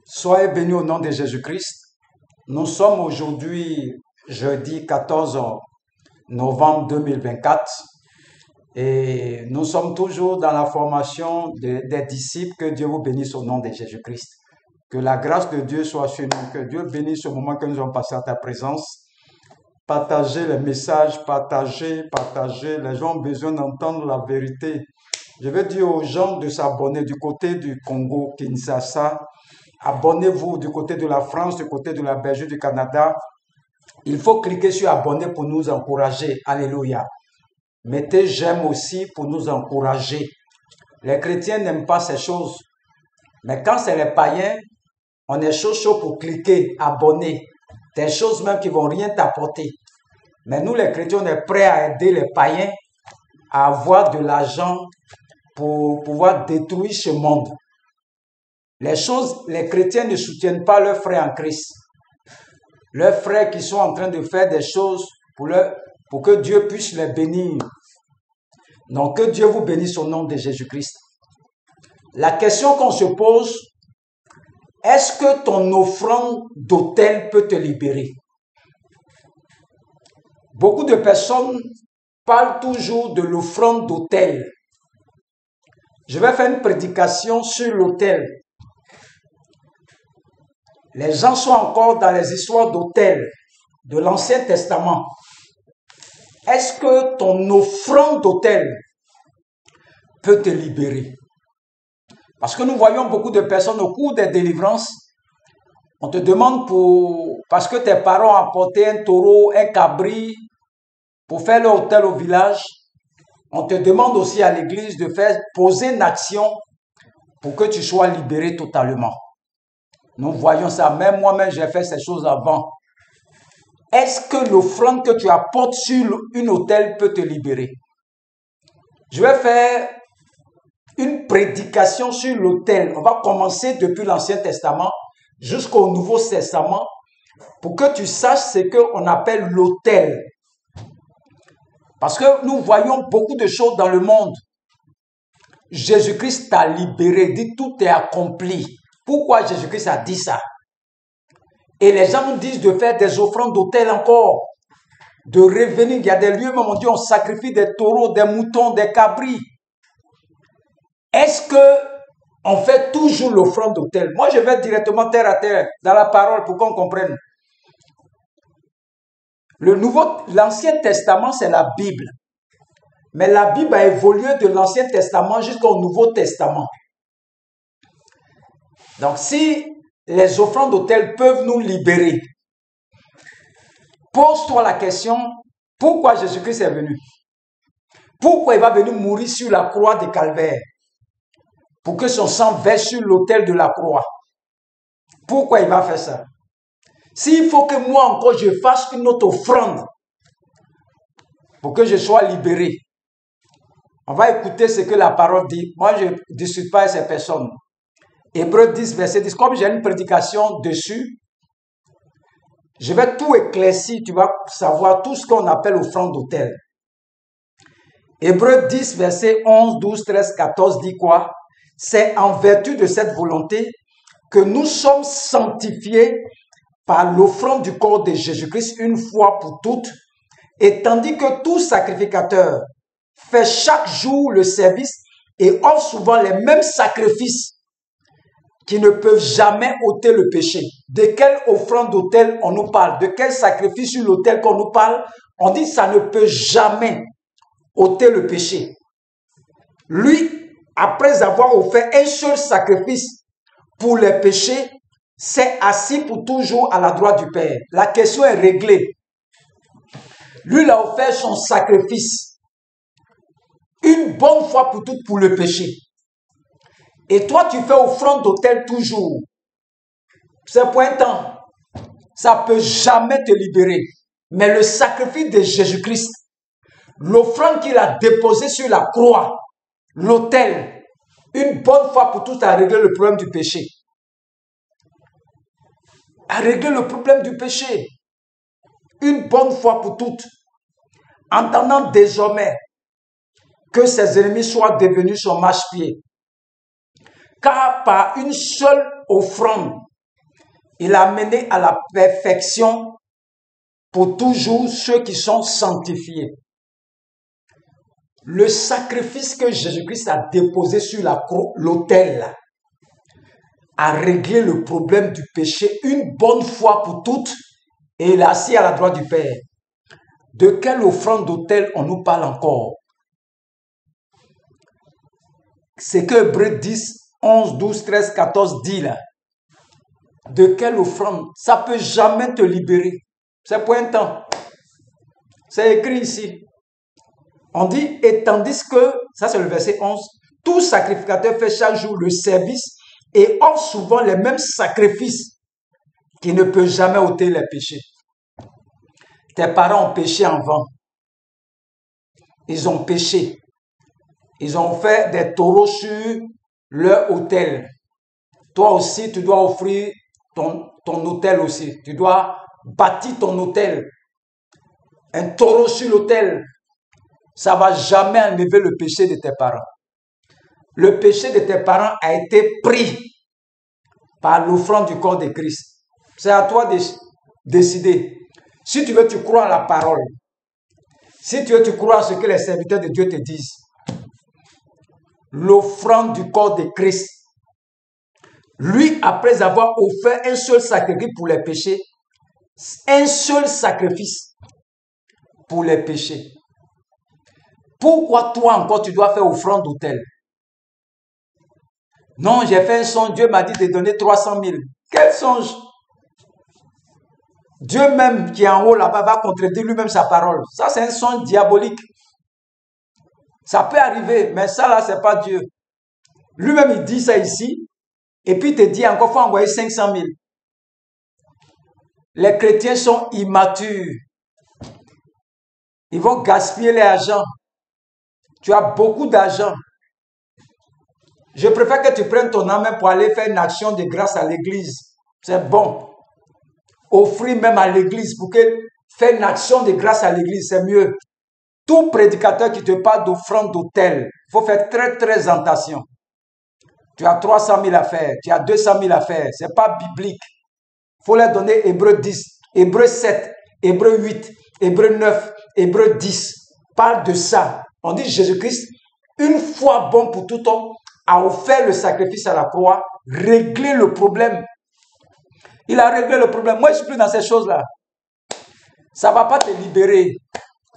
Soyez bénis au nom de Jésus-Christ. Nous sommes aujourd'hui jeudi 14 novembre 2024 et nous sommes toujours dans la formation des disciples. Que Dieu vous bénisse au nom de Jésus-Christ. Que la grâce de Dieu soit sur nous. Que Dieu bénisse ce moment que nous avons passé à ta présence. Partagez les messages, partagez. Les gens ont besoin d'entendre la vérité. Je veux dire aux gens de s'abonner du côté du Congo, Kinshasa. Abonnez-vous du côté de la France, du côté de la Belgique, du Canada. Il faut cliquer sur abonner pour nous encourager. Alléluia. Mettez j'aime aussi pour nous encourager. Les chrétiens n'aiment pas ces choses. Mais quand c'est les païens, on est chaud pour cliquer, abonner. Des choses même qui vont rien t'apporter. Mais nous, les chrétiens, on est prêts à aider les païens à avoir de l'argent pour pouvoir détruire ce monde. Les chrétiens ne soutiennent pas leurs frères en Christ. Leurs frères qui sont en train de faire des choses pour que Dieu puisse les bénir. Donc, que Dieu vous bénisse au nom de Jésus-Christ. La question qu'on se pose, est-ce que ton offrande d'autel peut te libérer? Beaucoup de personnes parlent toujours de l'offrande d'autel. Je vais faire une prédication sur l'autel. Les gens sont encore dans les histoires d'autel de l'Ancien Testament. Est-ce que ton offrande d'autel peut te libérer? Parce que nous voyons beaucoup de personnes au cours des délivrances. On te demande parce que tes parents ont apporté un taureau, un cabri pour faire leur autel au village. On te demande aussi à l'église de poser une action pour que tu sois libéré totalement. Nous voyons ça. Même moi-même, j'ai fait ces choses avant. Est-ce que l'offrande que tu apportes sur une autel peut te libérer? Je vais faire une prédication sur l'autel. On va commencer depuis l'Ancien Testament jusqu'au Nouveau Testament pour que tu saches ce qu'on appelle l'autel. Parce que nous voyons beaucoup de choses dans le monde. Jésus-Christ t'a libéré, dit tout est accompli. Pourquoi Jésus-Christ a dit ça? Et les gens nous disent de faire des offrandes d'autel encore, de revenir. Il y a des lieux, même on dit on sacrifie des taureaux, des moutons, des cabris. Est-ce que on fait toujours l'offrande d'autel? Moi, je vais directement terre à terre, dans la parole, pour qu'on comprenne. L'Ancien Testament, c'est la Bible. Mais la Bible a évolué de l'Ancien Testament jusqu'au Nouveau Testament. Donc, si les offrandes d'autel peuvent nous libérer, pose-toi la question, pourquoi Jésus-Christ est venu? Pourquoi il va venir mourir sur la croix de Calvaire? Pour que son sang verse sur l'autel de la croix. Pourquoi il va faire ça? S'il faut que moi encore je fasse une autre offrande pour que je sois libéré, on va écouter ce que la parole dit. Moi, je ne discute pas avec ces personnes. Hébreux 10, verset 10. Comme j'ai une prédication dessus, je vais tout éclaircir. Tu vas savoir tout ce qu'on appelle offrande d'autel. Hébreux 10, verset 11, 12, 13, 14 dit quoi? C'est en vertu de cette volonté que nous sommes sanctifiés par l'offrande du corps de Jésus-Christ une fois pour toutes, et tandis que tout sacrificateur fait chaque jour le service et offre souvent les mêmes sacrifices qui ne peuvent jamais ôter le péché. De quelle offrande d'autel on nous parle? De quel sacrifice sur l'autel qu'on nous parle? On dit que ça ne peut jamais ôter le péché. Lui, après avoir offert un seul sacrifice pour les péchés, s'est assis pour toujours à la droite du Père. La question est réglée. Lui, il a offert son sacrifice une bonne fois pour toutes pour le péché. Et toi, tu fais offrande d'autel toujours. C'est pour un temps. Ça ne peut jamais te libérer. Mais le sacrifice de Jésus-Christ, l'offrande qu'il a déposée sur la croix, l'autel, une bonne fois pour toutes a réglé le problème du péché. A réglé le problème du péché. Une bonne fois pour toutes. Entendant désormais que ses ennemis soient devenus son marchepied. Car par une seule offrande, Il a mené à la perfection pour toujours ceux qui sont sanctifiés. Le sacrifice que Jésus-Christ a déposé sur l'autel a réglé le problème du péché une bonne fois pour toutes et il est assis à la droite du Père. De quelle offrande d'autel on nous parle encore? C'est que Hébreux 10, 11, 12, 13, 14 dit là. De quelle offrande? Ça ne peut jamais te libérer. C'est pour un temps. C'est écrit ici. On dit, et tandis que, ça c'est le verset 11, tout sacrificateur fait chaque jour le service et offre souvent les mêmes sacrifices qui ne peut jamais ôter les péchés. Tes parents ont péché en vain. Ils ont péché. Ils ont fait des taureaux sur leur autel. Toi aussi, tu dois offrir ton autel aussi. Tu dois bâtir ton autel. Un taureau sur l'autel, ça ne va jamais enlever le péché de tes parents. Le péché de tes parents a été pris par l'offrande du corps de Christ. C'est à toi de décider. Si tu veux, tu crois à la parole. Si tu veux, tu crois à ce que les serviteurs de Dieu te disent. L'offrande du corps de Christ. Lui, après avoir offert un seul sacrifice pour les péchés, un seul sacrifice pour les péchés. Pourquoi toi encore tu dois faire offrande d'autel? Non, j'ai fait un songe, Dieu m'a dit de donner 300 000. Quel songe? Dieu même qui est en haut là-bas va contredire lui-même sa parole. Ça c'est un songe diabolique. Ça peut arriver, mais ça là c'est pas Dieu. Lui-même il dit ça ici, et puis il te dit encore, il faut envoyer 500 000. Les chrétiens sont immatures. Ils vont gaspiller l'argent. Tu as beaucoup d'argent. Je préfère que tu prennes ton âme pour aller faire une action de grâce à l'église. C'est bon. Offrir même à l'église pour que faire une action de grâce à l'église, c'est mieux. Tout prédicateur qui te parle d'offrande d'autel, il faut faire très très attention. Tu as 300 000 à faire, tu as 200 000 à faire. Ce n'est pas biblique. Il faut leur donner Hébreux 10, Hébreux 7, Hébreux 8, Hébreux 9, Hébreux 10. Parle de ça. On dit Jésus-Christ, une fois bon pour tout temps, a offert le sacrifice à la croix, réglé le problème. Il a réglé le problème. Moi, je ne suis plus dans ces choses-là. Ça ne va pas te libérer.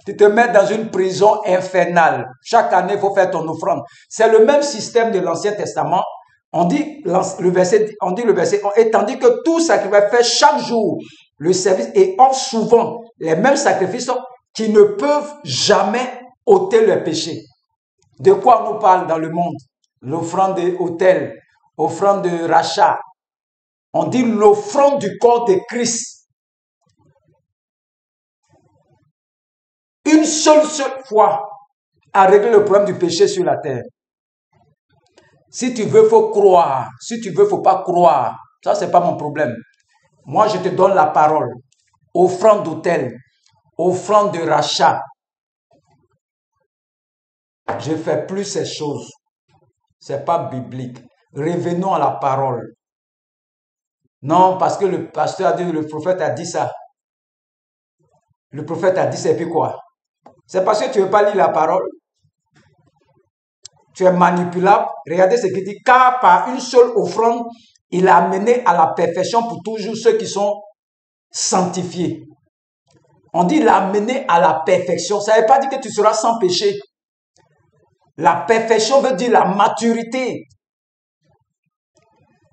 Tu te mets dans une prison infernale. Chaque année, il faut faire ton offrande. C'est le même système de l'Ancien Testament. On dit le verset, et tandis que tout sacrifice fait chaque jour le service et offre souvent les mêmes sacrifices qui ne peuvent jamais ôter le péché. De quoi on nous parle dans le monde? L'offrande d'autel, offrande de rachat. On dit l'offrande du corps de Christ. Une seule fois à régler le problème du péché sur la terre. Si tu veux, il faut croire. Si tu veux, il ne faut pas croire. Ça, ce n'est pas mon problème. Moi, je te donne la parole. Offrande d'autel, offrande de rachat. Je ne fais plus ces choses. Ce n'est pas biblique. Revenons à la parole. Non, parce que le pasteur a dit, le prophète a dit ça. Le prophète a dit ça et puis quoi? C'est parce que tu ne veux pas lire la parole. Tu es manipulable. Regardez ce qu'il dit. Car par une seule offrande, il a amené à la perfection pour toujours ceux qui sont sanctifiés. On dit il a amené à la perfection. Ça ne veut pas dire que tu seras sans péché. La perfection veut dire la maturité.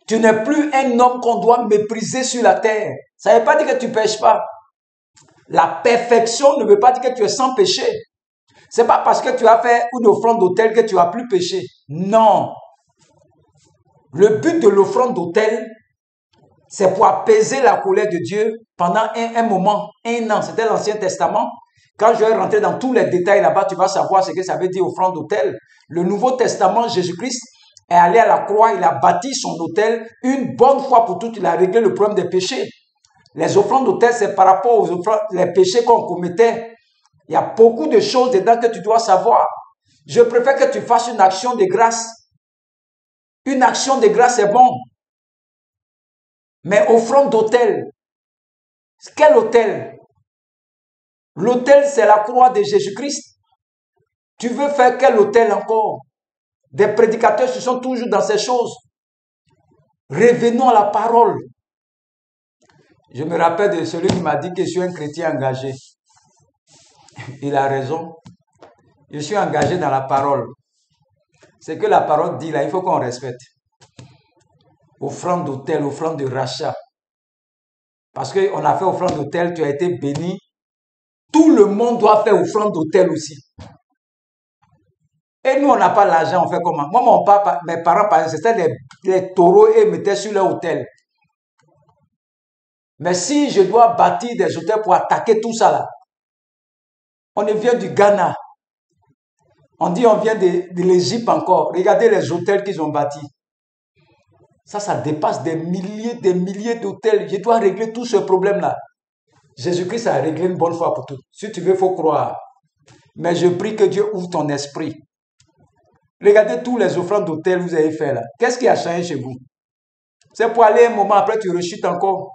Tu n'es plus un homme qu'on doit mépriser sur la terre. Ça ne veut pas dire que tu ne pêches pas. La perfection ne veut pas dire que tu es sans péché. Ce n'est pas parce que tu as fait une offrande d'autel que tu n'as plus péché. Non. Le but de l'offrande d'autel, c'est pour apaiser la colère de Dieu pendant un moment, un an. C'était l'Ancien Testament. Quand je vais rentrer dans tous les détails là-bas, tu vas savoir ce que ça veut dire offrande d'autel. Le Nouveau Testament, Jésus-Christ est allé à la croix, il a bâti son autel. Une bonne fois pour toutes, il a réglé le problème des péchés. Les offrandes d'autel, c'est par rapport aux offrandes, les péchés qu'on commettait. Il y a beaucoup de choses dedans que tu dois savoir. Je préfère que tu fasses une action de grâce. Une action de grâce est bon. Mais offrande d'autel. Quel autel? L'autel, c'est la croix de Jésus-Christ. Tu veux faire quel autel encore? Des prédicateurs se sont toujours dans ces choses. Revenons à la parole. Je me rappelle de celui qui m'a dit que je suis un chrétien engagé. Il a raison. Je suis engagé dans la parole. Ce que la parole dit là, il faut qu'on respecte. Offrande d'autel, offrande de rachat. Parce qu'on a fait offrande d'autel, tu as été béni. Tout le monde doit faire offrande d'autel aussi. Et nous, on n'a pas l'argent, on fait comment? Moi, mon papa, mes parents, par exemple, c'était les taureaux et ils mettaient sur leur hôtel. Mais si je dois bâtir des hôtels pour attaquer tout ça là, on vient du Ghana. On dit on vient de l'Égypte encore. Regardez les hôtels qu'ils ont bâtis. Ça dépasse des milliers d'hôtels. Je dois régler tout ce problème-là. Jésus-Christ a réglé une bonne fois pour toutes. Si tu veux, il faut croire. Mais je prie que Dieu ouvre ton esprit. Regardez tous les offrandes d'hôtel que vous avez fait là. Qu'est-ce qui a changé chez vous? C'est pour aller un moment après, tu rechutes encore.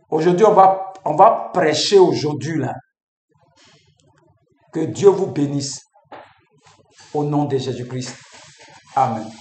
Aujourd'hui, on va prêcher aujourd'hui là. Que Dieu vous bénisse. Au nom de Jésus-Christ. Amen.